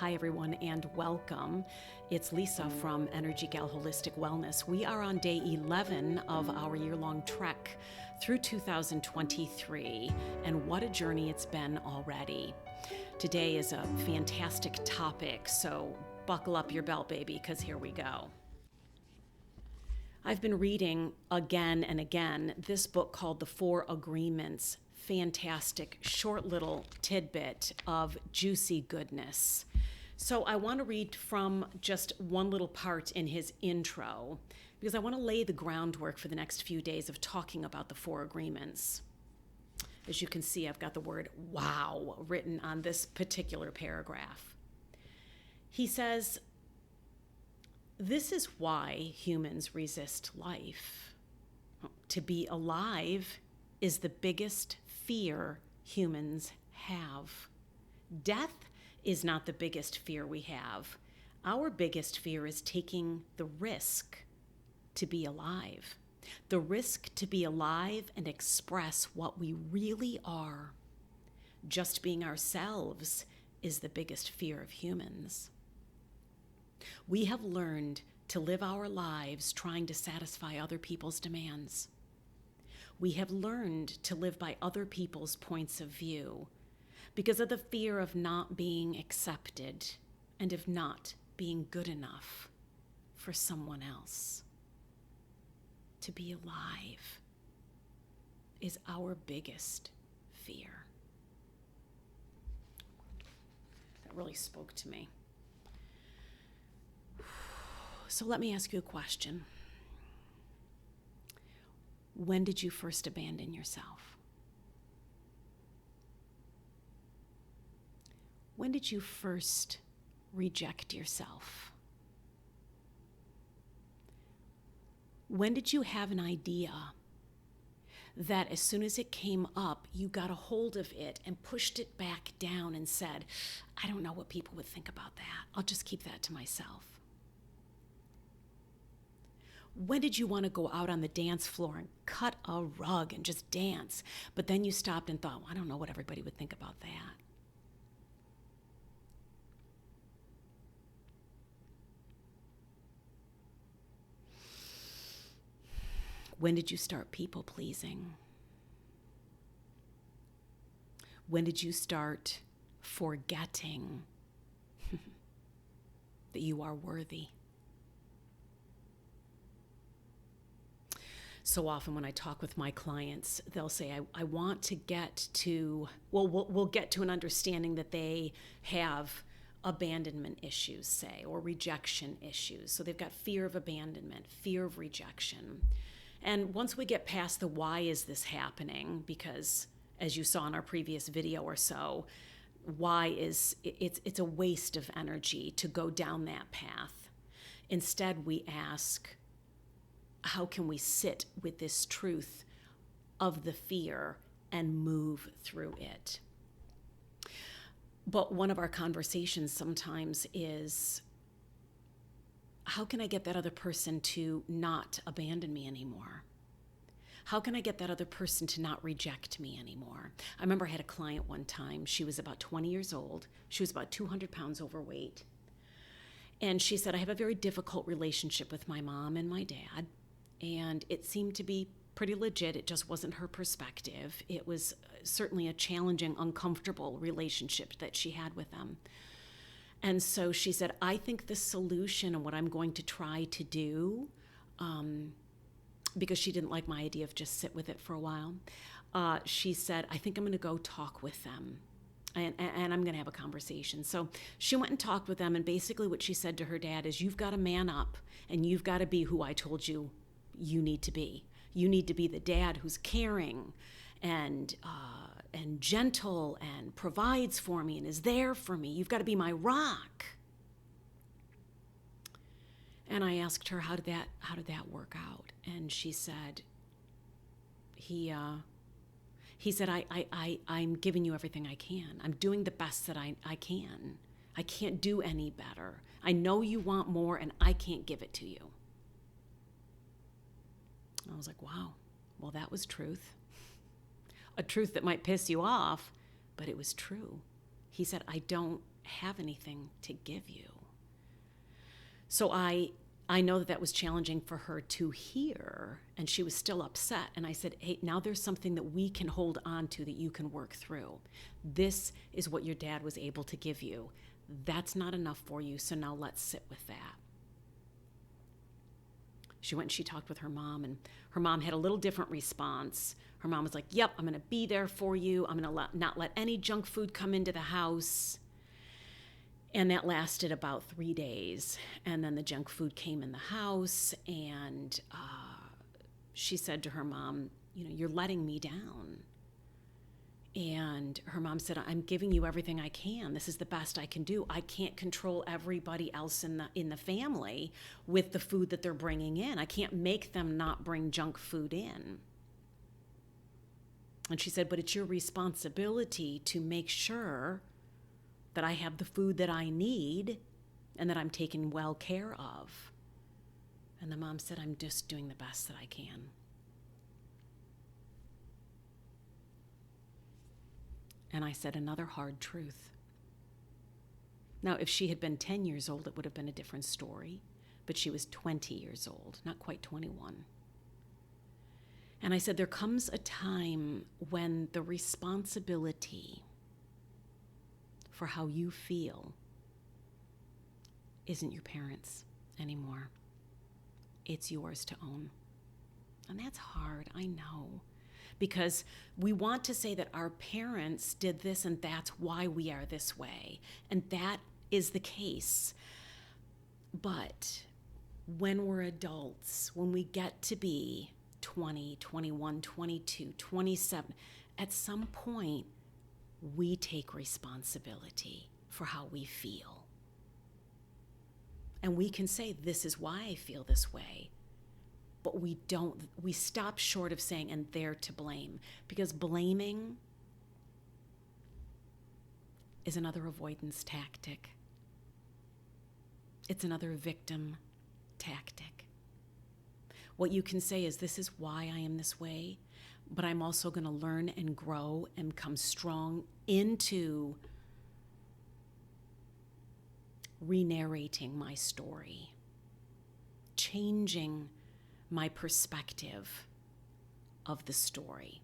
Hi, everyone, and welcome. It's Lisa from Energy Gal Holistic Wellness. We are on day 11 of our year-long trek through 2023, and what a journey it's been already. Today is a fantastic topic, so buckle up your belt, baby, because here we go. I've been reading again and again this book called The 4 Agreements. Fantastic, short little tidbit of juicy goodness. So I want to read from just one little part in his intro because I want to lay the groundwork for the next few days of talking about the 4 agreements. As you can see, I've got the word wow written on this particular paragraph. He says, "This is why humans resist life. To be alive is the biggest fear humans have. Death is not the biggest fear we have. Our biggest fear is taking the risk to be alive. The risk to be alive and express what we really are. Just being ourselves is the biggest fear of humans. We have learned to live our lives trying to satisfy other people's demands. We have learned to live by other people's points of view because of the fear of not being accepted and of not being good enough for someone else. To be alive is our biggest fear." That really spoke to me. So let me ask you a question. When did you first abandon yourself? When did you first reject yourself? When did you have an idea that as soon as it came up, you got a hold of it and pushed it back down and said, I don't know what people would think about that. I'll just keep that to myself? When did you want to go out on the dance floor and cut a rug and just dance, but then you stopped and thought, well, I don't know what everybody would think about that? When did you start people pleasing? When did you start forgetting that you are worthy? So often when I talk with my clients, they'll say, I want to get to, we'll get to an understanding that they have abandonment issues, say, or rejection issues. So they've got fear of abandonment, fear of rejection. And once we get past the why is this happening, because as you saw in our previous video or so, why is, it's a waste of energy to go down that path. Instead, we ask, how can we sit with this truth of the fear and move through it? But one of our conversations sometimes is, how can I get that other person to not abandon me anymore? How can I get that other person to not reject me anymore? I remember I had a client one time. She was about 20 years old. She was about 200 pounds overweight. And she said, I have a very difficult relationship with my mom and my dad. And it seemed to be pretty legit. It just wasn't her perspective. It was certainly a challenging, uncomfortable relationship that she had with them. And so she said, I think the solution and what I'm going to try to do, because she didn't like my idea of just sit with it for a while, she said, I think I'm going to go talk with them. And I'm going to have a conversation. So she went and talked with them. And basically what she said to her dad is, you've got to man up and you've got to be who I told you you need to be. You need to be the dad who's caring and gentle and provides for me and is there for me. You've got to be my rock. And I asked her, how did that work out? And she said, he said, I'm giving you everything I can. I'm doing the best that I can. I can't do any better. I know you want more and I can't give it to you. I was like, wow, well, that was truth. A truth that might piss you off, but it was true. He said, I don't have anything to give you. So I know that was challenging for her to hear, and she was still upset. And I said, hey, now there's something that we can hold on to that you can work through. This is what your dad was able to give you. That's not enough for you, so now let's sit with that. She went and she talked with her mom, and her mom had a little different response. Her mom was like, yep, I'm going to be there for you. I'm going to not let any junk food come into the house. And that lasted about 3 days. And then the junk food came in the house, and she said to her mom, you're letting me down. And her mom said, I'm giving you everything I can. This is the best I can do. I can't control everybody else in the family with the food that they're bringing in. I can't make them not bring junk food in. And she said, but it's your responsibility to make sure that I have the food that I need and that I'm taken well care of. And the mom said, I'm just doing the best that I can. And I said another hard truth. Now, if she had been 10 years old, it would have been a different story. But she was 20 years old, not quite 21. And I said, there comes a time when the responsibility for how you feel isn't your parents' anymore. It's yours to own. And that's hard, I know. Because we want to say that our parents did this and that's why we are this way. And that is the case. But when we're adults, when we get to be 20, 21, 22, 27, at some point, we take responsibility for how we feel. And we can say, this is why I feel this way. But we stop short of saying, and they're to blame. Because blaming is another avoidance tactic. It's another victim tactic. What you can say is, this is why I am this way, but I'm also going to learn and grow and come strong into re-narrating my story, changing my perspective of the story.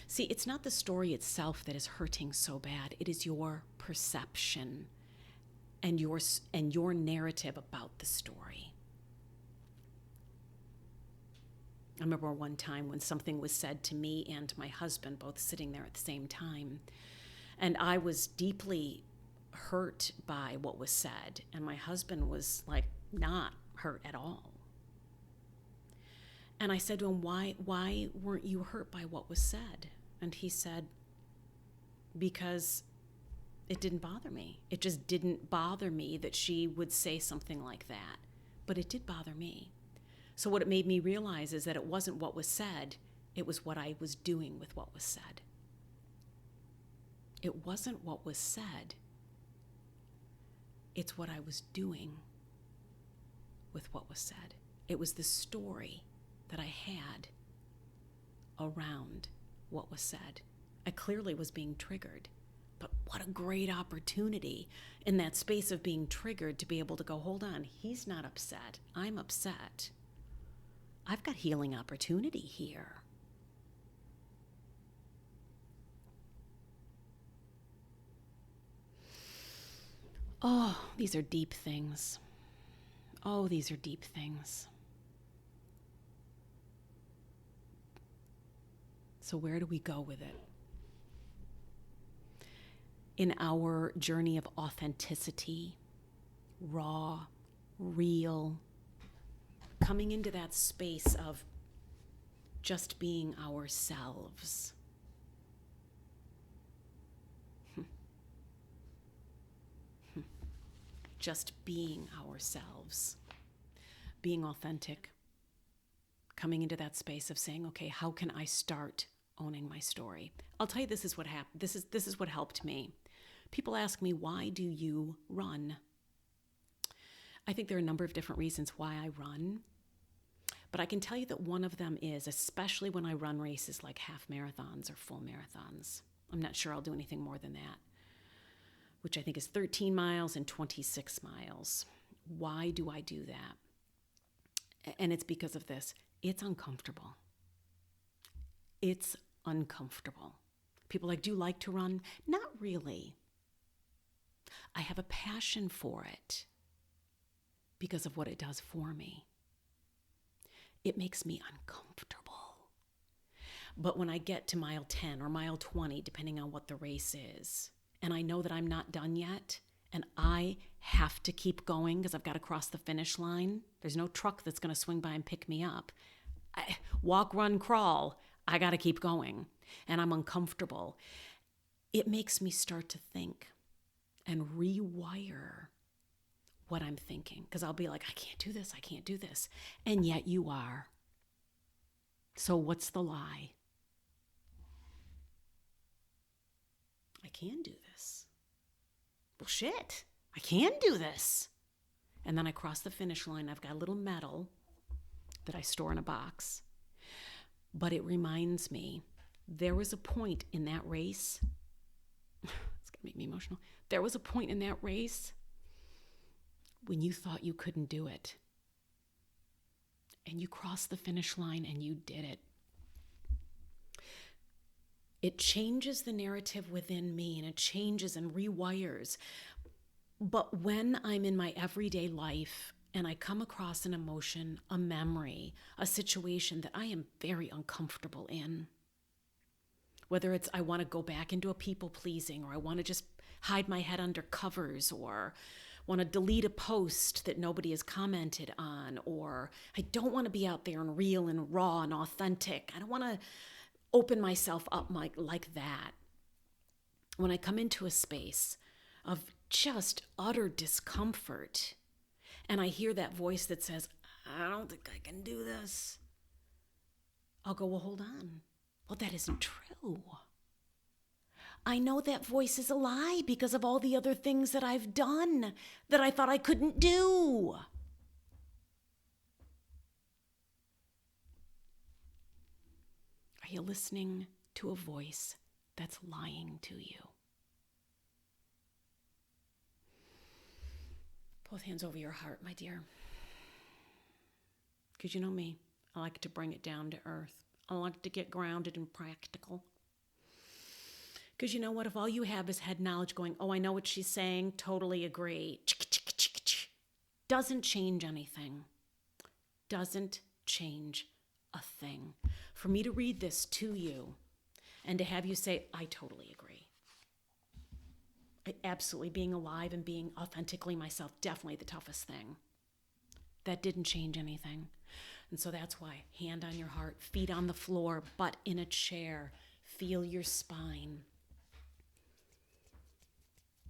See, it's not the story itself that is hurting so bad. It is your perception and your narrative about the story. I remember one time when something was said to me and my husband, both sitting there at the same time, and I was deeply hurt by what was said, and my husband was like not hurt at all. And I said to him, why weren't you hurt by what was said? And he said, because it didn't bother me. It just didn't bother me that she would say something like that. But it did bother me. So what it made me realize is that it wasn't what was said, it was what I was doing with what was said. It wasn't what was said. It's what I was doing with what was said. It was the story that I had around what was said. I clearly was being triggered, but what a great opportunity in that space of being triggered to be able to go, hold on, he's not upset, I'm upset. I've got healing opportunity here. Oh, these are deep things. Oh, these are deep things. So where do we go with it? In our journey of authenticity, raw, real, coming into that space of just being ourselves. Just being ourselves. Being authentic. Coming into that space of saying, okay, how can I start owning my story? I'll tell you, this is what happened. This is what helped me. People ask me, why do you run? I think there are a number of different reasons why I run. But I can tell you that one of them is, especially when I run races like half marathons or full marathons. I'm not sure I'll do anything more than that. which I think is 13 miles and 26 miles. Why do I do that? And it's because of this. It's uncomfortable. It's uncomfortable. People are like, do you like to run? Not really. I have a passion for it because of what it does for me. It makes me uncomfortable. But when I get to mile 10 or mile 20, depending on what the race is, and I know that I'm not done yet, and I have to keep going because I've got to cross the finish line, there's no truck that's going to swing by and pick me up. Walk, run, crawl, I got to keep going, and I'm uncomfortable. It makes me start to think and rewire what I'm thinking, because I'll be like, I can't do this, I can't do this. And yet you are. So what's the lie? I can do this. Well, shit, I can do this. And then I cross the finish line. I've got a little medal that I store in a box. But it reminds me, there was a point in that race, it's going to make me emotional. There was a point in that race when you thought you couldn't do it. And you crossed the finish line and you did it. It changes the narrative within me, and it changes and rewires. But when I'm in my everyday life and I come across an emotion, a memory, a situation that I am very uncomfortable in, whether it's I want to go back into a people-pleasing, or I want to just hide my head under covers, or want to delete a post that nobody has commented on, or I don't want to be out there and real and raw and authentic. I don't want to open myself up like that. When I come into a space of just utter discomfort and I hear that voice that says, I don't think I can do this, I'll go, well, hold on. Well, that isn't true. I know that voice is a lie because of all the other things that I've done that I thought I couldn't do. Are you listening to a voice that's lying to you? Both hands over your heart, my dear. Because you know me, I like to bring it down to earth. I like to get grounded and practical. Because you know what? If all you have is head knowledge going, oh, I know what she's saying, totally agree, doesn't change anything. Doesn't change a thing. For me to read this to you and to have you say, I totally agree. Absolutely, being alive and being authentically myself, definitely the toughest thing. That didn't change anything. And so that's why, hand on your heart, feet on the floor, butt in a chair, feel your spine.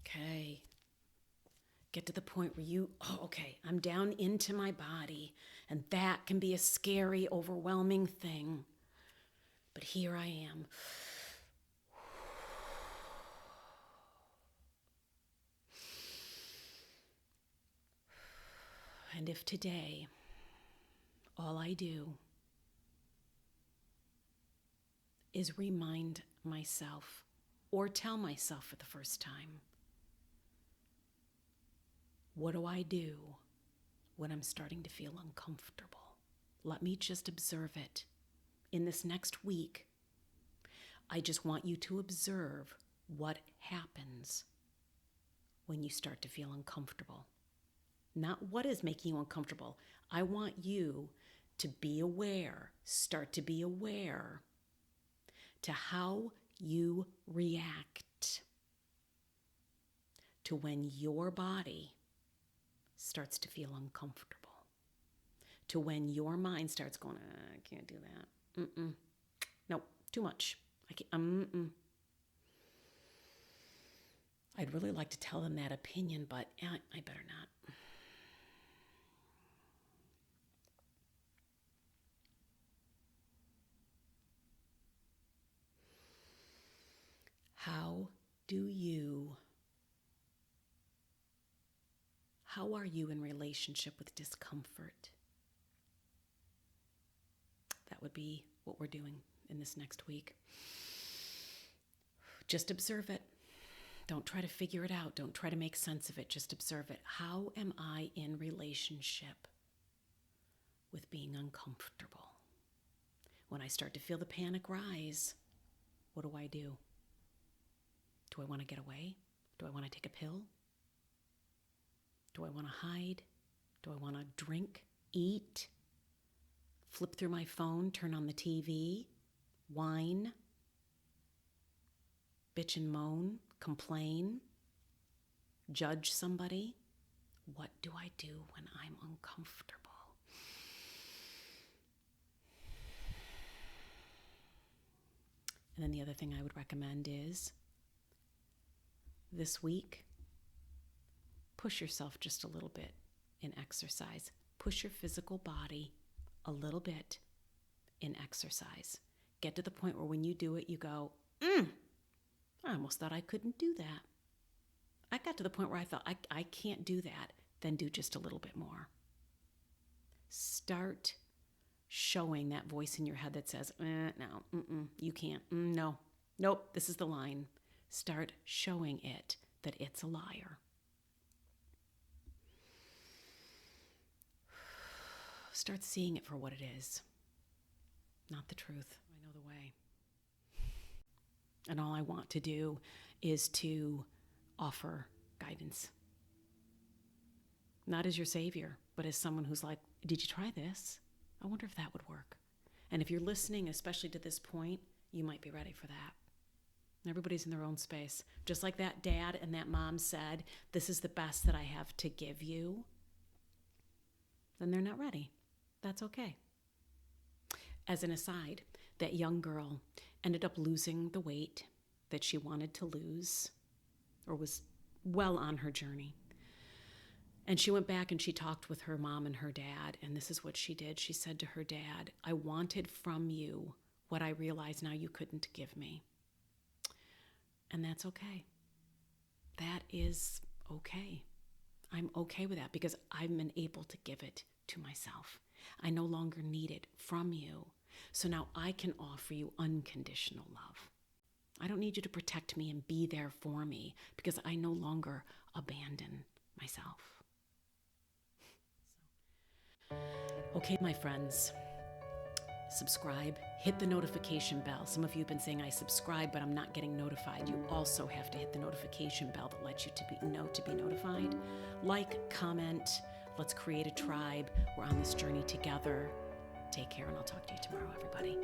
Okay. Get to the point where okay, I'm down into my body, and that can be a scary, overwhelming thing. But here I am. And if today all I do is remind myself or tell myself for the first time, what do I do when I'm starting to feel uncomfortable? Let me just observe it. In this next week, I just want you to observe what happens when you start to feel uncomfortable. Not what is making you uncomfortable. I want you to be aware, start to be aware to how you react to when your body starts to feel uncomfortable, to when your mind starts going, I can't do that. Nope, too much. I can't. I'd really like to tell them that opinion, but I better not. How are you in relationship with discomfort? That would be what we're doing in this next week. Just observe it. Don't try to figure it out. Don't try to make sense of it. Just observe it. How am I in relationship with being uncomfortable? When I start to feel the panic rise, what do? Do I want to get away? Do I want to take a pill? Do I want to hide? Do I want to drink, eat, flip through my phone, turn on the TV, whine, bitch and moan, complain, judge somebody? What do I do when I'm uncomfortable? And then the other thing I would recommend is this week, push yourself just a little bit in exercise. Push your physical body a little bit in exercise. Get to the point where when you do it, you go, I almost thought I couldn't do that. I got to the point where I thought, I can't do that. Then do just a little bit more. Start showing that voice in your head that says, no, you can't, nope, this is the line. Start showing it that it's a liar. Start seeing it for what it is, not the truth. I know the way. And all I want to do is to offer guidance. Not as your savior, but as someone who's like, did you try this? I wonder if that would work. And if you're listening, especially to this point, you might be ready for that. Everybody's in their own space. Just like that dad and that mom said, this is the best that I have to give you, then they're not ready. That's okay. As an aside, that young girl ended up losing the weight that she wanted to lose, or was well on her journey. And she went back and she talked with her mom and her dad, and this is what she did. She said to her dad, I wanted from you what I realize now you couldn't give me. And that's okay. That is okay. I'm okay with that because I've been able to give it to myself. I no longer need it from you. So now I can offer you unconditional love. I don't need you to protect me and be there for me because I no longer abandon myself. Okay, my friends, subscribe, hit the notification bell. Some of you have been saying I subscribe, but I'm not getting notified. You also have to hit the notification bell that lets you to be notified. Like, comment, let's create a tribe. We're on this journey together. Take care, and I'll talk to you tomorrow, everybody.